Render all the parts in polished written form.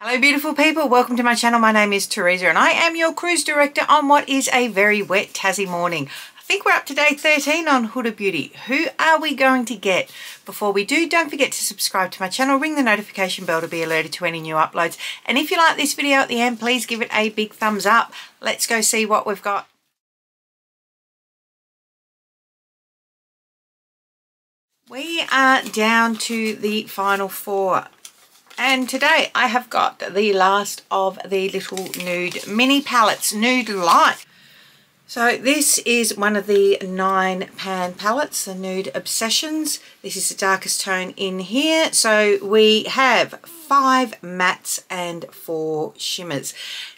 Hello beautiful people, welcome to my channel. My name is Teresa and I am your cruise director on what is a very wet Tassie morning. I think we're up to day 13 on Huda Beauty. Who are we going to get? Before we do, don't forget to subscribe to my channel, ring the notification bell to be alerted to any new uploads. And if you like this video at the end, please give it a big thumbs up. Let's go see what we've got. We are down to the final four. And today I have got the last of the little nude mini palettes, Nude Light. So this is one of the 9 pan palettes, the Nude Obsessions. This is the darkest tone in here. So we have 5 mattes and 4 shimmers.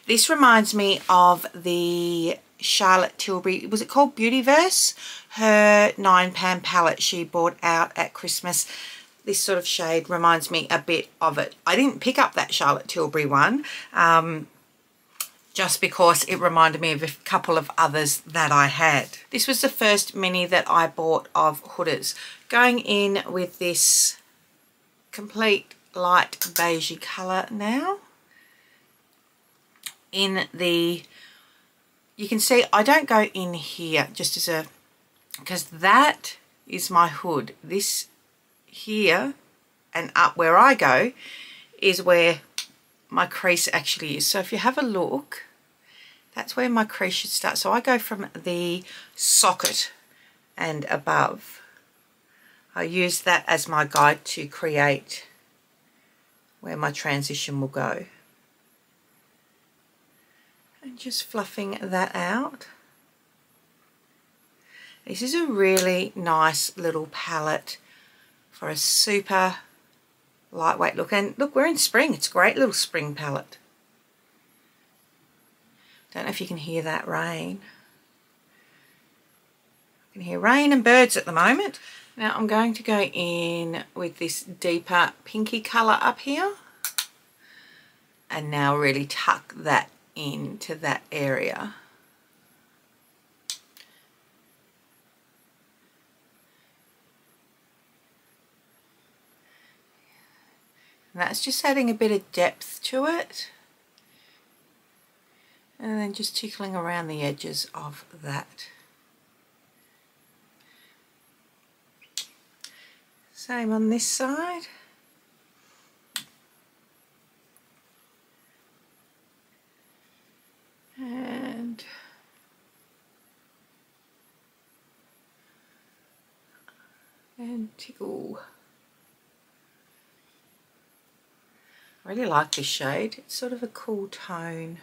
This reminds me of the Charlotte Tilbury, was it called Beautyverse? Her 9 pan palette she bought out at Christmas. This sort of shade reminds me a bit of it. I didn't pick up that Charlotte Tilbury one just because it reminded me of a couple of others that I had. This was the first mini that I bought of Huda's. Going in with this complete light beigey colour now. In the, you can see I don't go in here just as a, because that is my hood. This here and up where I go is where my crease actually is. So if you have a look, that's where my crease should start. So I go from the socket and above. I use that as my guide to create where my transition will go. And just fluffing that out. This is a really nice little palette for a super lightweight look. And look, we're in spring. It's a great little spring palette. Don't know if you can hear that rain. I can hear rain and birds at the moment. Now I'm going to go in with this deeper pinky colour up here. And now really tuck that into that area. And that's just adding a bit of depth to it. And then just tickling around the edges of that. Same on this side. And tickle. I really like this shade. It's sort of a cool tone.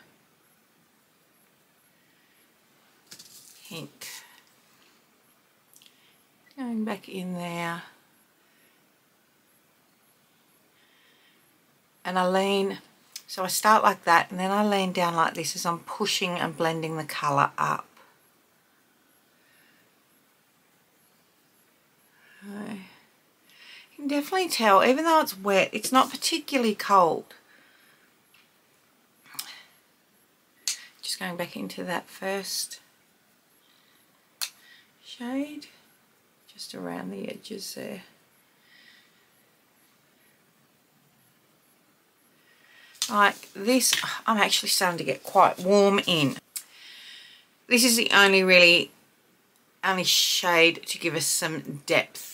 Pink. Going back in there. And I lean, so I start like that and then I lean down like this as I'm pushing and blending the colour up. You can definitely tell, even though it's wet, it's not particularly cold. Just going back into that first shade, just around the edges there. Like this, I'm actually starting to get quite warm in. This is the only shade to give us some depth.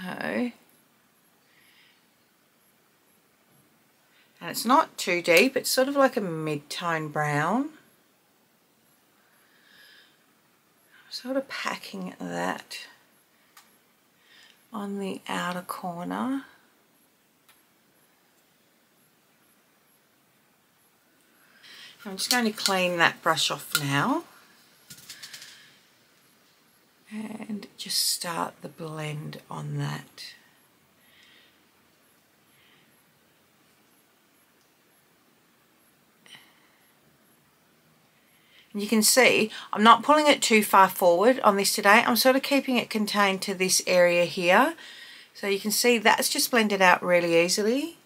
And it's not too deep, it's sort of like a mid-tone brown. I'm sort of packing that on the outer corner. I'm just going to clean that brush off now. And just start the blend on that. And you can see I'm not pulling it too far forward on this today. I'm sort of keeping it contained to this area here. So you can see that's just blended out really easily.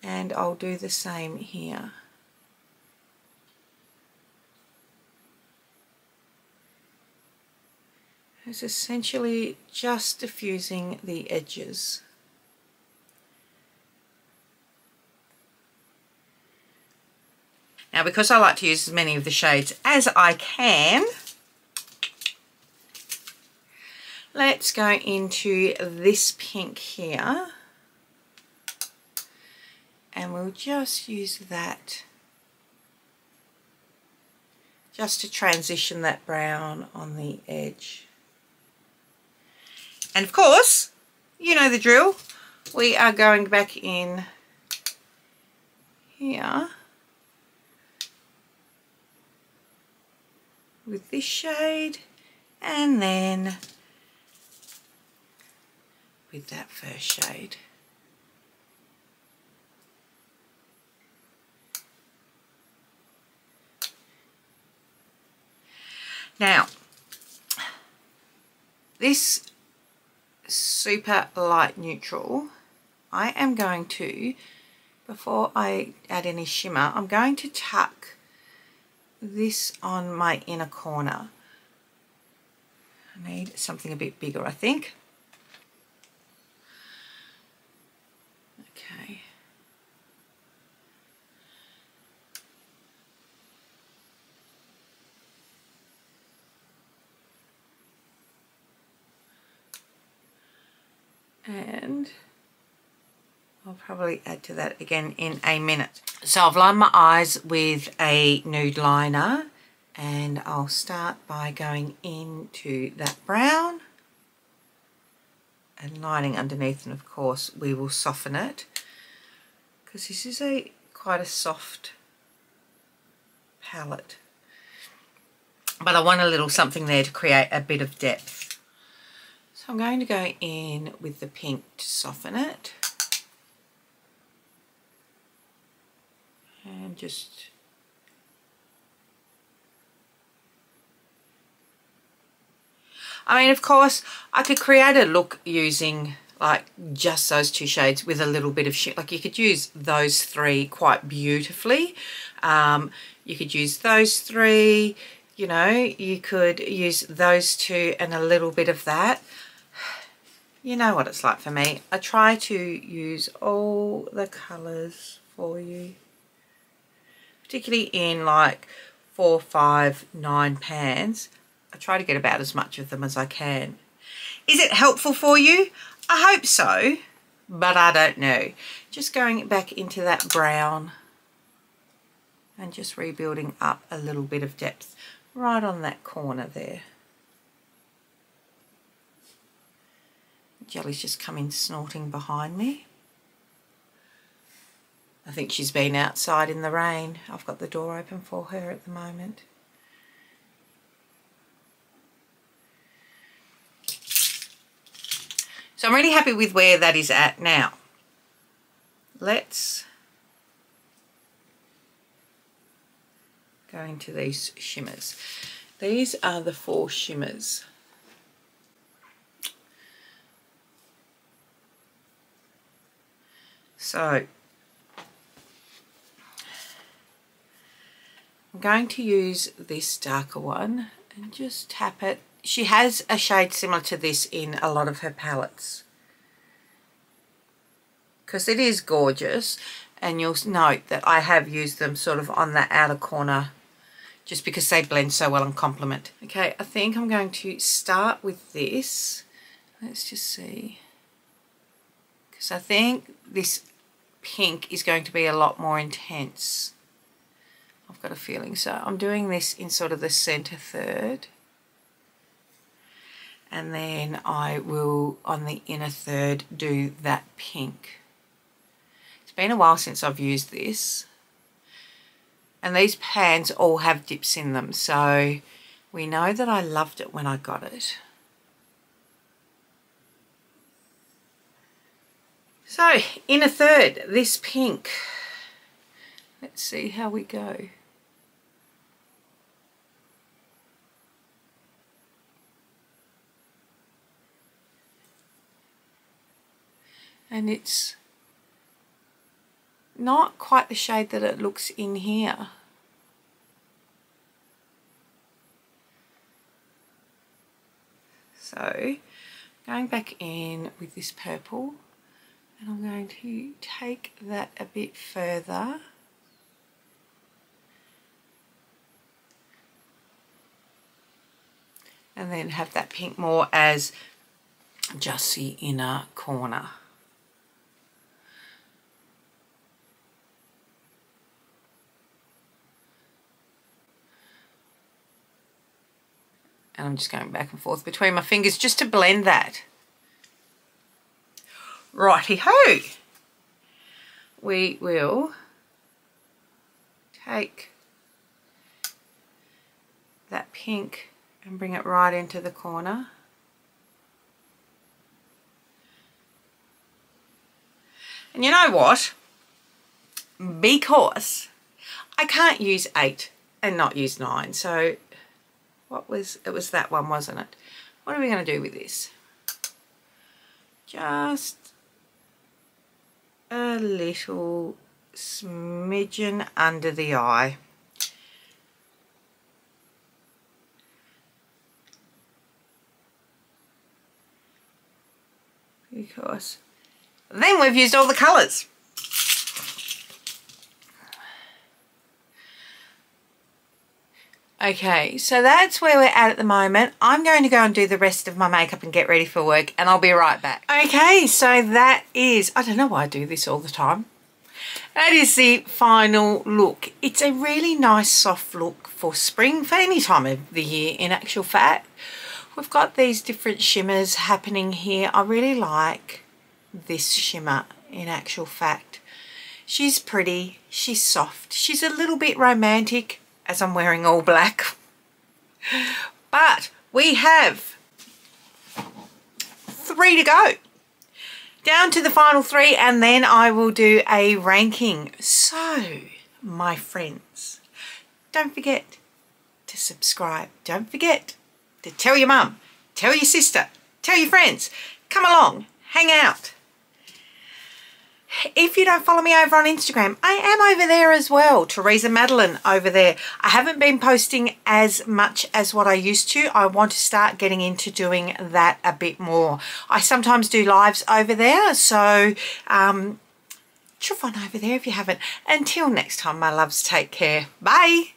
And I'll do the same here. It's essentially just diffusing the edges. Now, because I like to use as many of the shades as I can, let's go into this pink here. And we'll just use that just to transition that brown on the edge. And of course, you know the drill. We are going back in here with this shade and then with that first shade. Now, this super light neutral, I am going to, before I add any shimmer, I'm going to tuck this on my inner corner. I need something a bit bigger, I think. Okay. And I'll probably add to that again in a minute. So I've lined my eyes with a nude liner, and I'll start by going into that brown and lining underneath, and of course we will soften it because this is quite a soft palette, but I want a little something there to create a bit of depth. So I'm going to go in with the pink to soften it. And just I mean, of course, I could create a look using like just those two shades with a little bit of shit. Like you could use those three quite beautifully. You could use those three, you know, you could use those two and a little bit of that. You know what it's like for me. I try to use all the colours for you, particularly in like 4, 5, 9 pans. I try to get about as much of them as I can. Is it helpful for you? I hope so, but I don't know. Just going back into that brown and just rebuilding up a little bit of depth right on that corner there. Jelly's just come in snorting behind me. I think she's been outside in the rain. I've got the door open for her at the moment. So I'm really happy with where that is at now. Let's go into these shimmers. These are the 4 shimmers. So I'm going to use this darker one and just tap it. She has a shade similar to this in a lot of her palettes, because it is gorgeous, and you'll note that I have used them sort of on that outer corner just because they blend so well and complement. Okay, I think I'm going to start with this. Let's just see, because I think this pink is going to be a lot more intense. I've got a feeling. So I'm doing this in sort of the center third, and then I will on the inner third do that pink. It's been a while since I've used this, and these pans all have dips in them, so we know that I loved it when I got it. So inner third, this pink. Let's see how we go. And it's not quite the shade that it looks in here. So going back in with this purple, and I'm going to take that a bit further and then have that pink more as just the inner corner. And I'm just going back and forth between my fingers just to blend that. Righty-ho! We will take that pink and bring it right into the corner. And you know what? Because I can't use 8 and not use 9, so it was that one, wasn't it? What are we going to do with this? Just a little smidgen under the eye. Because then we've used all the colours. Okay, so that's where we're at the moment. I'm going to go and do the rest of my makeup and get ready for work, and I'll be right back. Okay, so that is, I don't know why I do this all the time. That is the final look. It's a really nice soft look for spring, for any time of the year in actual fact. We've got these different shimmers happening here. I really like this shimmer in actual fact. She's pretty, she's soft, she's a little bit romantic, as I'm wearing all black. But we have 3 to go. Down to the final 3, and then I will do a ranking. So, my friends, don't forget to subscribe. Don't forget to tell your mum, tell your sister, tell your friends. Come along, hang out. If you don't follow me over on Instagram, I am over there as well. teresamadelyne over there. I haven't been posting as much as what I used to. I want to start getting into doing that a bit more. I sometimes do lives over there, so chuff on over there if you haven't. Until next time, my loves, take care. Bye.